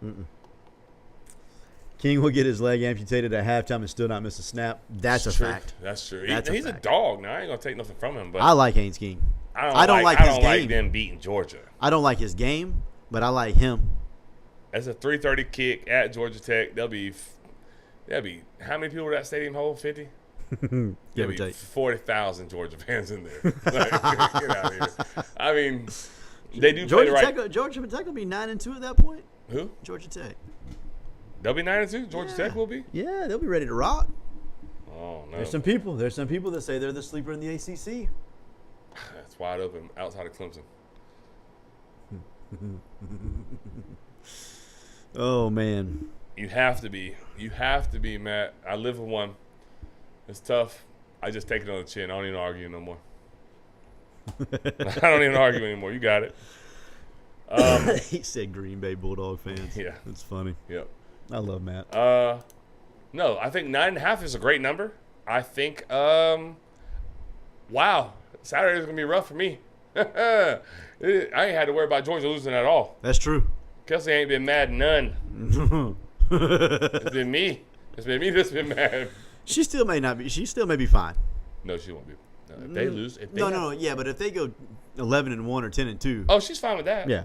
King will get his leg amputated at halftime and still not miss a snap. That's a True. fact. That's true. That's a He's a fact. dog. Now I ain't gonna take nothing from him, but I like Haynes King. I don't like his game. them beating Georgia. I don't like his game, but I like him. That's a 3:30 kick at Georgia Tech. There'll be how many people will that stadium hold? 50. Give There'll or be take. 40,000 Georgia fans in there. Like, get out of here. I mean, they do play Georgia the right. Tech. Georgia Tech will be 9-2 at that point. Who? Georgia Tech. They'll be 9-2. Georgia Yeah. Tech will be. Yeah, they'll be ready to rock. Oh no. There's some people that say they're the sleeper in the ACC. That's wide open outside of Clemson. Oh man. You have to be. You have to be, Matt. I live with one. It's tough. I just take it on the chin. I don't even argue no more. I don't even argue anymore. You got it. He said Green Bay Bulldog fans. Yeah. That's funny. Yep. I love Matt. No, I think 9.5 is a great number. I think, wow, Saturday's going to be rough for me. I ain't had to worry about Georgia losing at all. That's true. Kelsey ain't been mad none. It's been me. It's been me that's been mad. She still may not be. She still may be fine. No, she won't be. No, if they lose. If they No. Yeah, but if they go 11-1 or 10-2. Oh, she's fine with that. Yeah.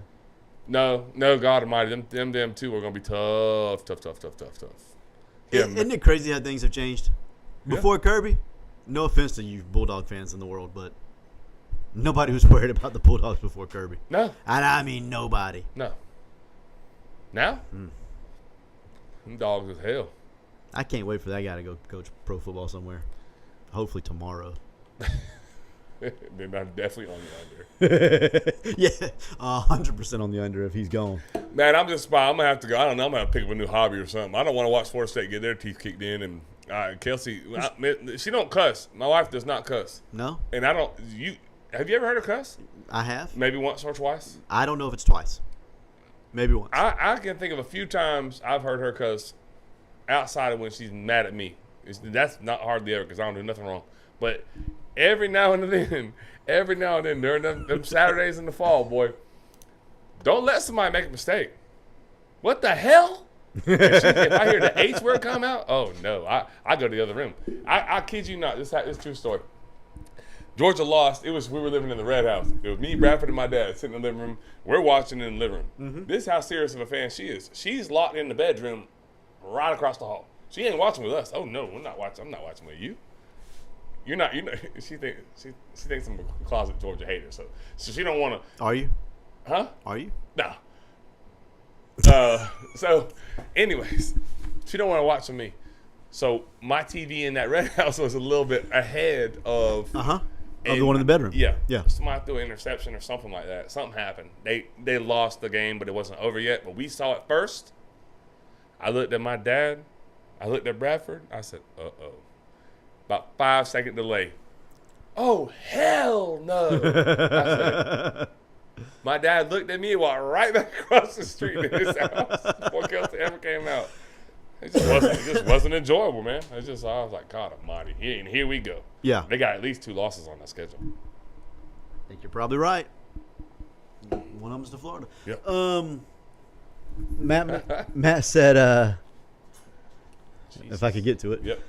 No, God Almighty, them two are gonna be tough. Yeah, Isn't it crazy how things have changed? Before Kirby, no offense to you Bulldog fans in the world, but nobody was worried about the Bulldogs before Kirby. no. And I mean nobody. Now, them dogs is hell. I can't wait for that guy to go coach pro football somewhere. Hopefully tomorrow. then I'm definitely on the under. Yeah, 100% on the under if he's gone. Man, I'm gonna have to go. I don't know. I'm gonna have to pick up a new hobby or something. I don't want to watch Florida State get their teeth kicked in. And Kelsey, she don't cuss. My wife does not cuss. No, And I don't. Have you ever heard her cuss? I have. Maybe once or twice. I don't know if it's twice. Maybe once. I can think of a few times I've heard her cuss outside of when she's mad at me. That's not hardly ever because I don't do nothing wrong. But every now and then during them Saturdays in the fall, boy, don't let somebody make a mistake. What the hell? If I hear the H word come out, oh no, I go to the other room. I kid you not, this is a true story. Georgia lost. We were living in the Red House. It was me, Bradford, and my dad sitting in the living room. We're watching in the living room. Mm-hmm. This is how serious of a fan she is. She's locked in the bedroom right across the hall. She ain't watching with us. Oh no, I'm not watching with you. You're not. She thinks I'm a closet Georgia hater. So she don't want to. Are you? Huh? Are you? Nah. So, anyways, she don't want to watch with me. So my TV in that Red House was a little bit ahead of. Of the one in the bedroom. Yeah. Somebody threw an interception or something like that. Something happened. They lost the game, but it wasn't over yet. But we saw it first. I looked at my dad. I looked at Bradford. I said, uh-oh. About 5-second delay. Oh, hell no. I said, my dad looked at me and walked right back across the street to his house before Kelsey ever came out. It just wasn't enjoyable, man. I was like, God almighty. And here we go. Yeah. They got at least 2 losses on that schedule. I think you're probably right. One of them's to Florida. Yep. Matt said, if I could get to it. Yep.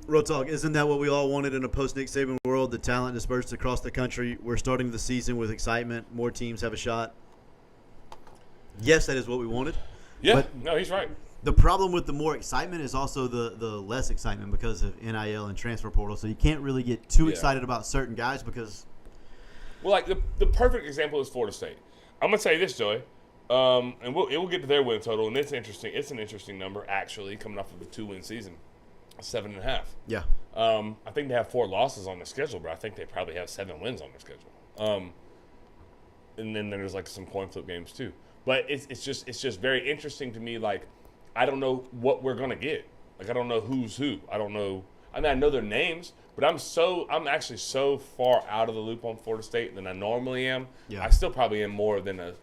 Real talk, isn't that what we all wanted in a post-Nick Saban world? The talent dispersed across the country. We're starting the season with excitement. More teams have a shot. Yes, that is what we wanted. Yeah, But no, he's right. the problem with the more excitement is also the less excitement because of NIL and transfer portal. So you can't really get too excited about certain guys because Well, like the perfect example is Florida State. I'm gonna tell you this, Joey, and it will get to their win total, and it's interesting. It's an interesting number actually, coming off of a 2-win season, 7.5. yeah, I think they have 4 losses on their schedule, but I think they probably have 7 wins on their schedule. And then there's like some coin flip games too. But it's just very interesting to me. Like, I don't know what we're gonna get. Like, I don't know who's who. I don't know. I mean, I know their names, but I'm actually so far out of the loop on Florida State than I normally am. Yeah. I still probably am more than a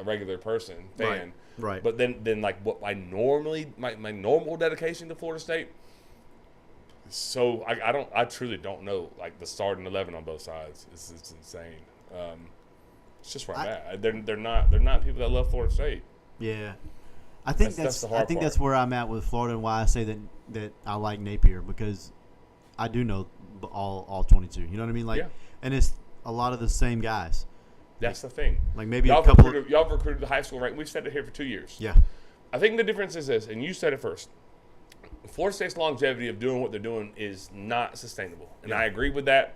regular fan. Right. But then like what I normally my normal dedication to Florida State. So I truly don't know like the starting 11 on both sides. It's insane. It's just where I'm at. They're not people that love Florida State. yeah. I think That's the hard part. that's where I'm at with Florida and why I say that I like Napier because I do know all 22. You know what I mean? Like, Yeah. and it's a lot of the same guys. That's the thing. Like maybe Y'all a couple. y'all recruited the high school rank. We've said it here for 2 years. Yeah. I think the difference is this, and you said it first. Florida State's longevity of doing what they're doing is not sustainable. And I agree with that.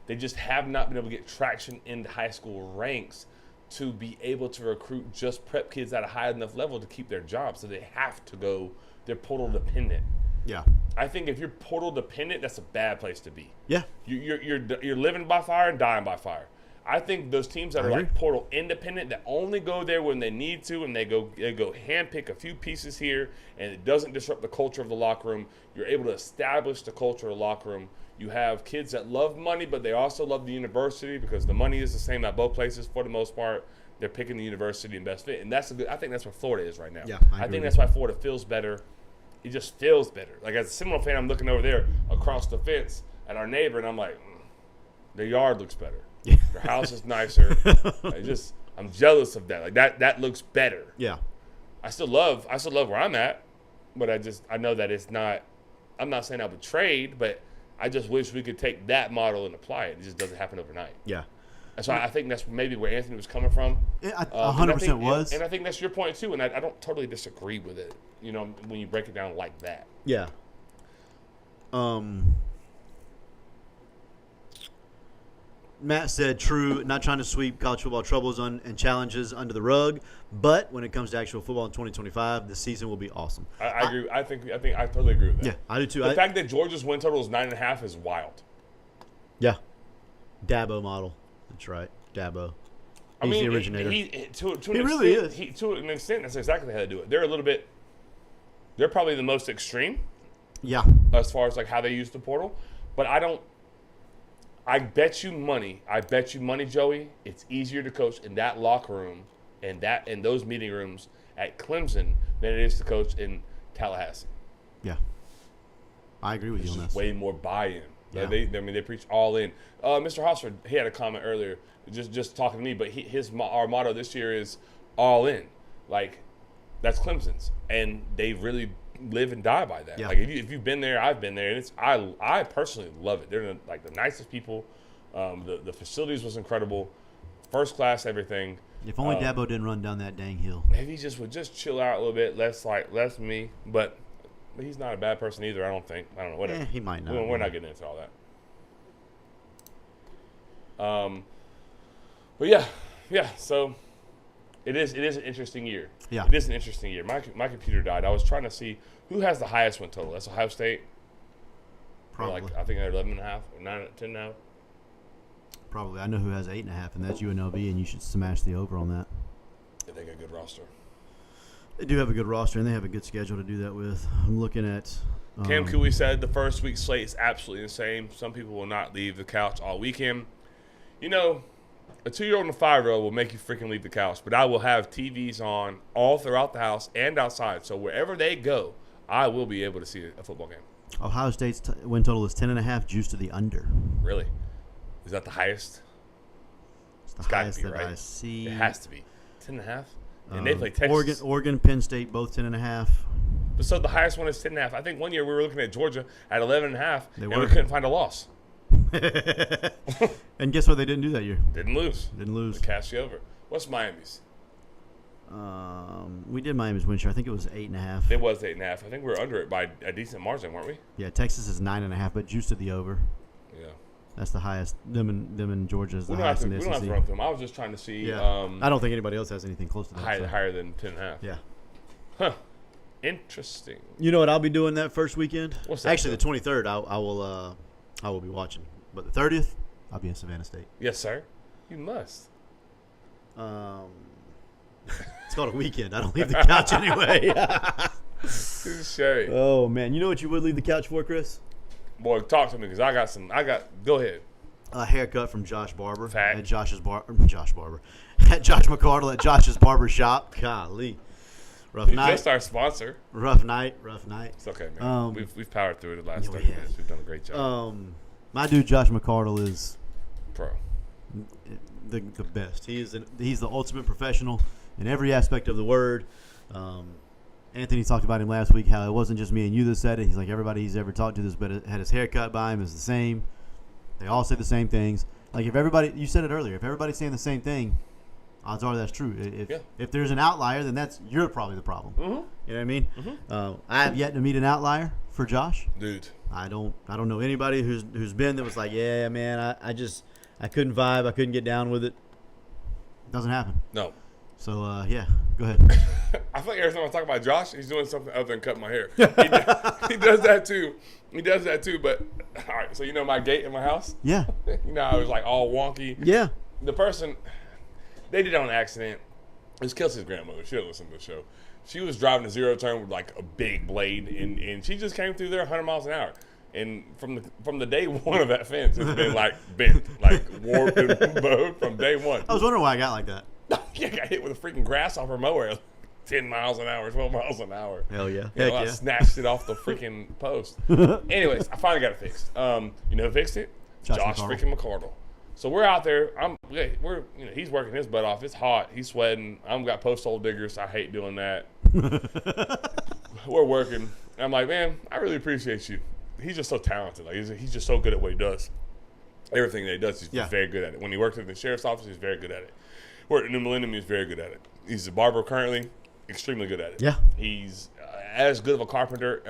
They just have not been able to get traction in the high school ranks to be able to recruit just prep kids at a high enough level to keep their jobs. So they have to go, they're portal dependent. Yeah. I think if you're portal dependent, that's a bad place to be. Yeah. You're living by fire and dying by fire. I think those teams that are like portal independent that only go there when they need to and they go handpick a few pieces here and it doesn't disrupt the culture of the locker room. You're able to establish the culture of the locker room. You have kids that love money, but they also love the university because the money is the same at both places for the most part. They're picking the university and best fit, and I think that's where Florida is right now. Yeah, I think that's why Florida feels better. It just feels better. Like as a Seminole fan, I'm looking over there across the fence at our neighbor, and I'm like, their yard looks better. Their house is nicer. I'm jealous of that. Like that looks better. Yeah. I still love where I'm at, but I know that it's not. I'm not saying I would trade, but I just wish we could take that model and apply it. It just doesn't happen overnight. Yeah. And so I think that's maybe where Anthony was coming from. 100% was. And I think that's your point too, and I don't totally disagree with it, you know, when you break it down like that. Yeah. Matt said, true, not trying to sweep college football troubles and challenges under the rug, but when it comes to actual football in 2025, the season will be awesome. I agree. I think I totally agree with that. Yeah, I do too. The fact that Georgia's win total is 9.5 is wild. Yeah. Dabo model. That's right, Dabo. I He's mean, the originator. To He really is. To an extent, that's exactly how they do it. They're probably the most extreme Yeah. as far as like how they use the portal. But I bet you money, Joey, it's easier to coach in that locker room and in those meeting rooms at Clemson than it is to coach in Tallahassee. Yeah. I agree with you on There's this. just way more buy-in. Yeah. They preach all in. Mr. Hosford, he had a comment earlier, just talking to me, but our motto this year is all in. Like, that's Clemson's, and they really live and die by that. Yeah. Like if you've been there, I've been there, and it's I personally love it. They're like the nicest people. The facilities was incredible, first class everything. If only Dabo didn't run down that dang hill. Maybe he just would just chill out a little bit, less me, but he's not a bad person either. I don't think. I don't know. Whatever. He might not. We're not getting into all that. But yeah. So it is an interesting year. Yeah. It is an interesting year. My computer died. I was trying to see who has the highest win total. That's Ohio State. Probably. Like I think they're 11.5 or 9, 10 now. Probably. I know who has 8.5, and that's UNLV, and you should smash the over on that. They got a good roster. They do have a good roster, and they have a good schedule to do that with. I'm looking at Cam Cooley said the first week slate is absolutely insane. Some people will not leave the couch all weekend. You know, a 2-year-old and a 5-year-old will make you freaking leave the couch, but I will have TVs on all throughout the house and outside. So wherever they go, I will be able to see a football game. Ohio State's win total is 10.5, juice to the under. Really? Is that the highest? It's the It's gotta highest be, that right? I see. It has to be 10.5. And they play Texas. Oregon, Penn State, both 10.5. But so the highest one is 10.5. I think one year we were looking at Georgia at 11.5, and we were. couldn't find a loss. And guess what? They didn't do that year. Didn't lose. Didn't lose. We cashed you over. What's Miami's? We did Miami's win share. I think it was 8.5. It was 8.5. I think we were under it by a decent margin, weren't we? Yeah, Texas is 9.5, but juice to the over. Yeah. That's the highest. Them and Georgia is the We don't have highest to in the run SEC. through them. I was just trying to see Yeah. I don't think anybody else has anything close to that. so. higher than 10.5. Yeah. Huh. Interesting. You know what I'll be doing that first weekend? What's that, Actually, Joe? the 23rd, I will be watching. But the 30th, I'll be in Savannah State. Yes, sir. You must. It's called a weekend. I don't leave the couch anyway. Touche. Oh man, you know what you would leave the couch for, Chris? Boy, talk to me because go ahead. A haircut from Josh Barber Fact. at Josh Barber at Josh McCardle at Josh's barber shop. Golly, rough He's night. just our sponsor. Rough night. It's okay, man. We've powered through it the last yeah, 30 we have. minutes. We've done a great job. My dude Josh McCardle is Pro. the best. He's the ultimate professional in every aspect of the word. Anthony talked about him last week, how it wasn't just me and you that said it. He's like, everybody he's ever talked to that's had his hair cut by him is the same. They all say the same things. Like you said it earlier, if everybody's saying the same thing, odds are that's true. If there's an outlier, then you're probably the problem. Mm-hmm. You know what I mean? Mm-hmm. I have yet to meet an outlier for Josh. Dude. I don't know anybody who's been that was like, yeah, man, I couldn't vibe, I couldn't get down with it. Doesn't happen. No. So yeah, go ahead. I feel like every time I talk about Josh, he's doing something other than cutting my hair. He does that too. But all right, so you know my gate in my house? Yeah. You know, I was like all wonky. Yeah. The person, they did it on accident. It was Kelsey's grandmother. She didn't listen to the show. She was driving a zero turn with like a big blade, and she just came through there 100 miles an hour. And from the day one of that fence, it's been like bent, like warped and bowed from day one. I was wondering why I got like that. Yeah, I got hit with a freaking grasshopper mower, 10 miles an hour, 12 miles an hour. Hell yeah. You know, I snatched it off the freaking post. Anyways, I finally got it fixed. You know who fixed it? Josh freaking McCardle. So we're out there. He's working his butt off. It's hot. He's sweating. I've got post hole diggers. I hate doing that. We're working. And I'm like, man, I really appreciate you. He's just so talented. Like he's just so good at what he does. Everything that he does, he's very good at it. When he worked at the sheriff's office, he's very good at it. Worked at New Millennium, he's very good at it. He's a barber currently, extremely good at it. Yeah. He's as good of a carpenter.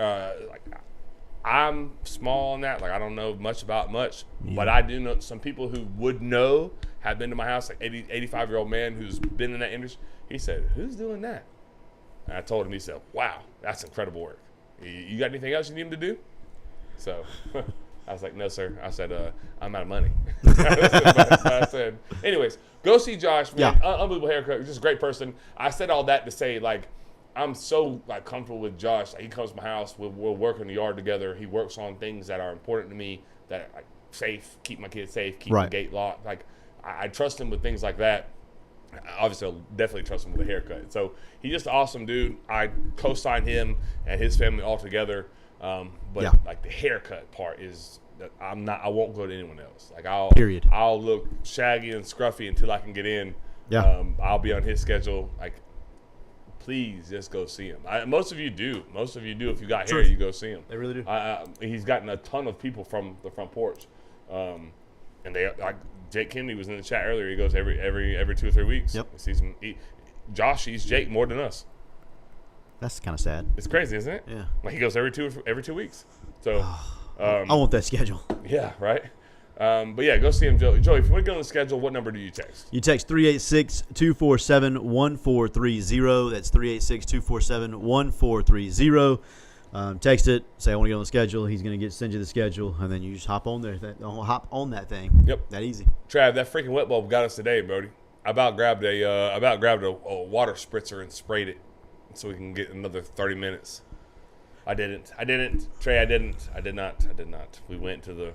I'm small on that. Like I don't know much about much, but I do know some people who would know have been to my house. Like 85-year-old man who's been in that industry. He said, "Who's doing that?" And I told him. He said, "Wow, that's incredible work. You got anything else you need him to do?" So I was like, no, sir. I said, I'm out of money. I said, anyways, go see Josh, man. Yeah. Unbelievable haircut. Just a great person. I said all that to say, like, I'm so like comfortable with Josh. Like, he comes to my house. We'll work in the yard together. He works on things that are important to me, that like safe, keep my kids safe, keep the gate locked. Like, I trust him with things like that. Obviously, I'll definitely trust him with a haircut. So he's just an awesome dude. I co-signed him and his family all together. But like the haircut part is that I won't go to anyone else. Like I'll look shaggy and scruffy until I can get in. Yeah. I'll be on his schedule. Like, please just go see him. Most of you do. If you got hair, you go see him. They really do. He's gotten a ton of people from the front porch. And they like Jake Kennedy was in the chat earlier. He goes every 2 or 3 weeks. Yep. He sees him. Josh sees Jake more than us. That's kind of sad. It's crazy, isn't it? Yeah. Like, he goes every 2 weeks. So, I want that schedule. yeah, right. But yeah, go see him, Joey. Joey, if you want to get on the schedule, what number do you text? You text 386-247-1430. That's 386-247-1430. Text it. Say I want to get on the schedule. He's going to send you the schedule, and then you just hop on there. Hop on that thing. Yep. That easy. Trav, that freaking wet bulb got us today, Brody. I about grabbed a water spritzer and sprayed it so we can get another 30 minutes. I didn't. Trey, I did not. We went to the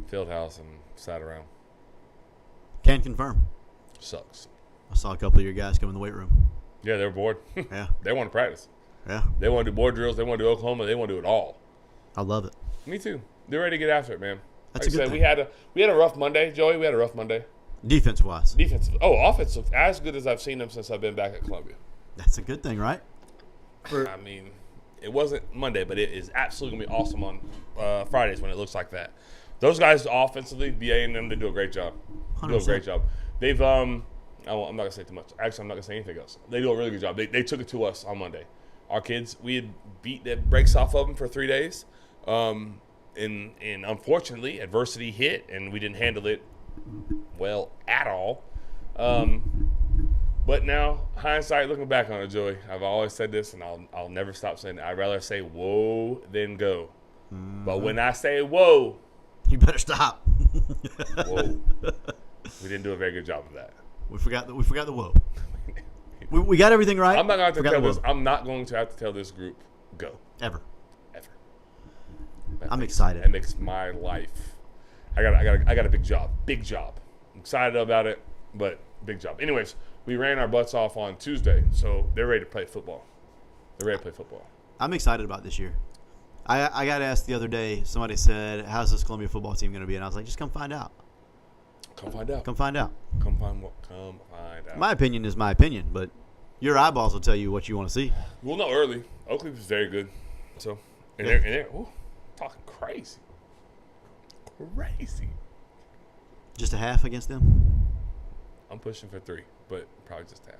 field house and sat around. Can confirm. Sucks. I saw a couple of your guys come in the weight room. Yeah, they were bored. Yeah. They want to practice. Yeah. They want to do board drills. They want to do Oklahoma. They want to do it all. I love it. Me too. They're ready to get after it, man. That's like a good I said, thing. we had a rough Monday, Joey. We had a rough Monday. Defense-wise. Offense looked as good as I've seen them since I've been back at Columbia. That's a good thing, right? I mean, it wasn't Monday, but it is absolutely going to be awesome on Fridays when it looks like that. Those guys offensively, BA and them, they do a great job. 100%. Do a great job. They've I'm not going to say too much. Actually, I'm not going to say anything else. They do a really good job. They took it to us on Monday. Our kids, we had beat the brakes off of them for 3 days. And unfortunately, adversity hit, and we didn't handle it well at all. But now, hindsight, looking back on it, Joey, I've always said this, and I'll never stop saying it. I'd rather say whoa than go. Mm-hmm. But when I say whoa, you better stop. Whoa. We didn't do a very good job of that. We forgot the whoa. We got everything right. I'm not going to tell this. I'm not going to have to tell this group go. Ever. I'm excited. That makes my life. I got a big job. Big job. I'm excited about it, but big job. Anyways, we ran our butts off on Tuesday, so they're ready to play football. I'm excited about this year. I got asked the other day. Somebody said, "How's this Columbia football team going to be?" And I was like, "Just come find out." Come find out. Come find out. My opinion is my opinion, but your eyeballs will tell you what you want to see. We'll know early. Oakley was very good. So, they're talking crazy. Just a half against them? I'm pushing for 3, but probably just half.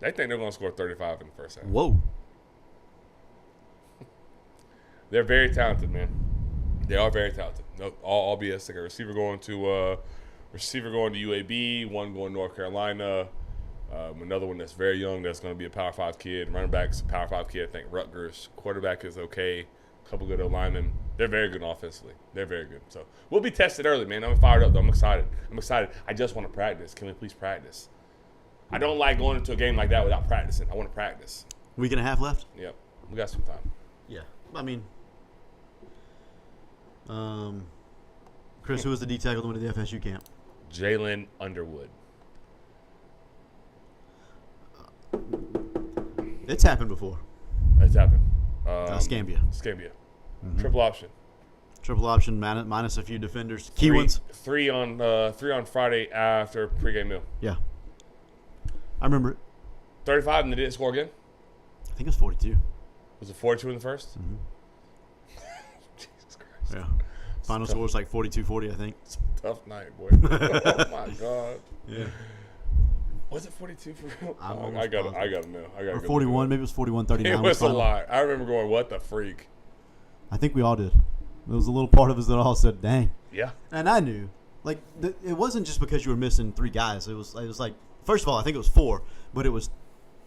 They think they're going to score 35 in the first half. Whoa. They're very talented, man. They are very talented. No, all BS. They got a receiver going to UAB, one going to North Carolina, another one that's very young that's going to be a Power 5 kid. Running back's a Power 5 kid, I think, Rutgers. Quarterback is okay. A couple good linemen. They're very good offensively. They're very good. So we'll be tested early, man. I'm fired up, though. I'm excited. I just want to practice. Can we please practice? I don't like going into a game like that without practicing. I want to practice. Week and a half left? Yep. We got some time. Yeah. I mean, Chris, who was the D tackle that went to the FSU camp? Jalen Underwood. It's happened before. It's happened. Scambia. Mm-hmm. Triple option minus a few defenders. Key ones. Three on Friday after pregame meal. Yeah. I remember it. 35 and they didn't score again? I think it was 42. Was it 42 in the first? Mm-hmm. Jesus Christ. Yeah. Final score was like 42-40, I think. It's a tough night, boy. Oh, my God. Yeah. Was it 42 for real? I got to know. Or 41. Maybe it was 41-39. It was a lot. I remember going, what the freak? I think we all did. There was a little part of us that all said, dang. Yeah. And I knew. Like, it wasn't just because you were missing 3 guys. It was like, first of all, I think it was 4. But it was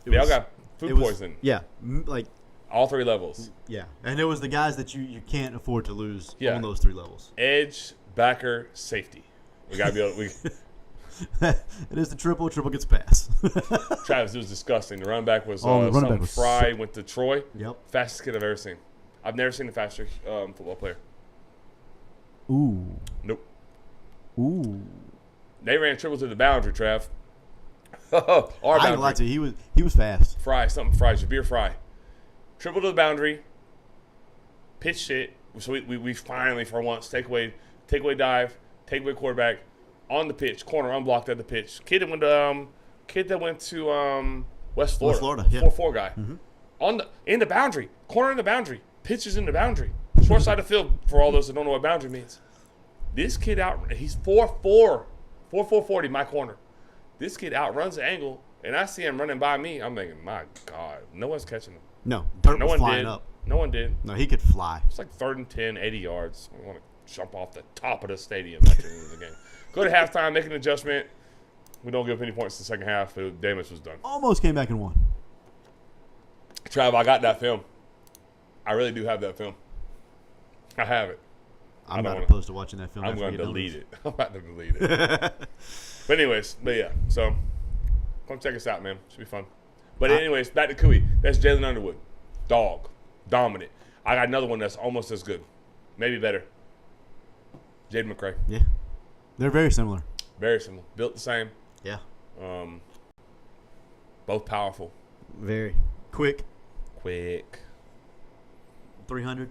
they all got food poisoning. Yeah. Like, All 3 levels. Yeah, and it was the guys that you can't afford to lose Yeah. on those 3 levels. Edge, backer, safety. We gotta be able. It is the triple. Triple gets pass. Travis, it was disgusting. The running back was Oh, the running something back was Fry sick. went to Troy. Yep. Fastest kid I've ever seen. I've never seen a faster football player. Ooh. Nope. Ooh. They ran triple to the boundary, Trav. Our I ain't gonna lie boundary. to you. He was fast. Fry, something Fry, Jabir Fry. Triple to the boundary. Pitched it. So we finally, for once, take away dive, take away quarterback, on the pitch, corner unblocked at the pitch. Kid that went to West Florida. West Florida, yeah. 4-4 guy. In the boundary, corner in the boundary, pitches in the boundary, short side of field. For all those that don't know what boundary means, this kid he's 4'4", 4'40", my corner. This kid outruns the angle, and I see him running by me. I'm thinking, my God, no one's catching him. No, dirt No was one flying did. up. No one did. No, he could fly. It's like 3rd and 10, 80 yards. I want to jump off the top of the stadium after the end of the game. Go to halftime, make an adjustment. We don't give up any points in the second half. The damage was done. Almost came back and won. Trav, I got that film. I really do have that film. I have it. I'm don't not wanna- opposed to watching that film. I'm after going we to get done delete with it. I'm about to delete it. But anyways, yeah. So come check us out, man. Should be fun. But anyways, back to Cooey. That's Jalen Underwood. Dog. Dominant. I got another one that's almost as good. Maybe better. Jaden McCray. Yeah, they're very similar. Very similar. Built the same. Yeah, Both powerful. very quick. Quick. 300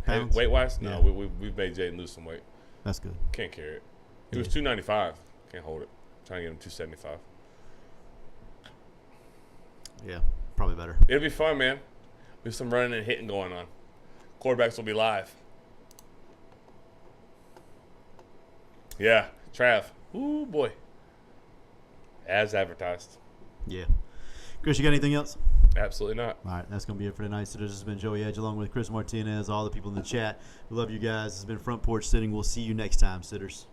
Hey, pounds. weight-wise? No, Yeah. we've made Jaden lose some weight. That's good. Can't carry it. He was Yeah. 295. Can't hold it. Trying to get him 275. Yeah, probably better. It'll be fun, man. There's some running and hitting going on. Quarterbacks will be live. Yeah, Trav. Ooh, boy. As advertised. Yeah. Chris, you got anything else? Absolutely not. All right, that's going to be it for tonight. So this has been Joey Edge along with Chris Martinez, all the people in the chat. We love you guys. This has been Front Porch Sitting. We'll see you next time, sitters.